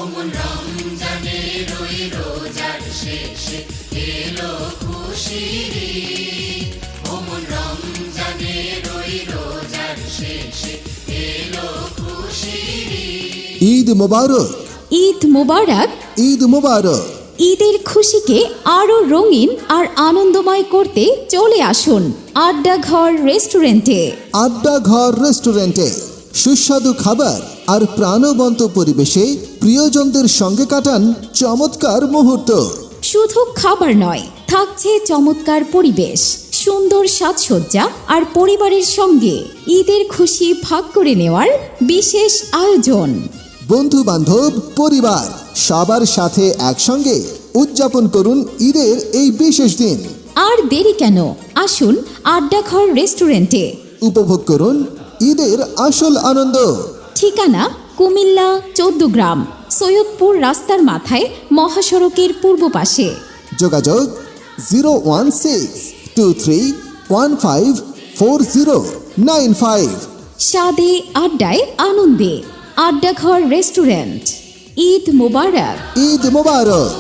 ওমন রমজানের ওই রোজার শেষে এলো খুশির ঈদ। ওমন রমজানের ওই রোজার শেষে এলো খুশির ঈদ। ঈদ মোবারক, ঈদ মোবারক। ঈদ মোবারক। ঈদের খুশিকে আরো রঙিন আর আনন্দময় করতে চলে আসুন আড্ডা ঘর রেস্টুরেন্টে। আড্ডা ঘর রেস্টুরেন্টে সুস্বাদু খাবার আর প্রাণবন্ত পরিবেশে প্রিয়জনদের সঙ্গে কাটান চমৎকার মুহূর্ত। শুধু খাবার নয়, থাকছে চমৎকার পরিবেশ, সুন্দর সাজসজ্জা আর পরিবারের সঙ্গে ঈদের খুশি ভাগ করে নেওয়ার বিশেষ আয়োজন। বন্ধু বান্ধব পরিবার সবার সাথে একসঙ্গে উদযাপন করুন ঈদের এই বিশেষ দিন। আর দেরি কেন, আসুন আড্ডা ঘর রেস্টুরেন্টে। উপভোগ করুন ঈদের আসল আনন্দ। ঠিকানা কুমিল্লা 14 গ্রাম, সৈয়দপুর রাস্তার মাথায়, মহাসড়কের পূর্ব পাশে। যোগাযোগ 01623154095। স্বাদে আড্ডায় আনন্দে আড্ডা ঘর রেস্টুরেন্ট। ঈদ মোবারক। ঈদ মোবারক।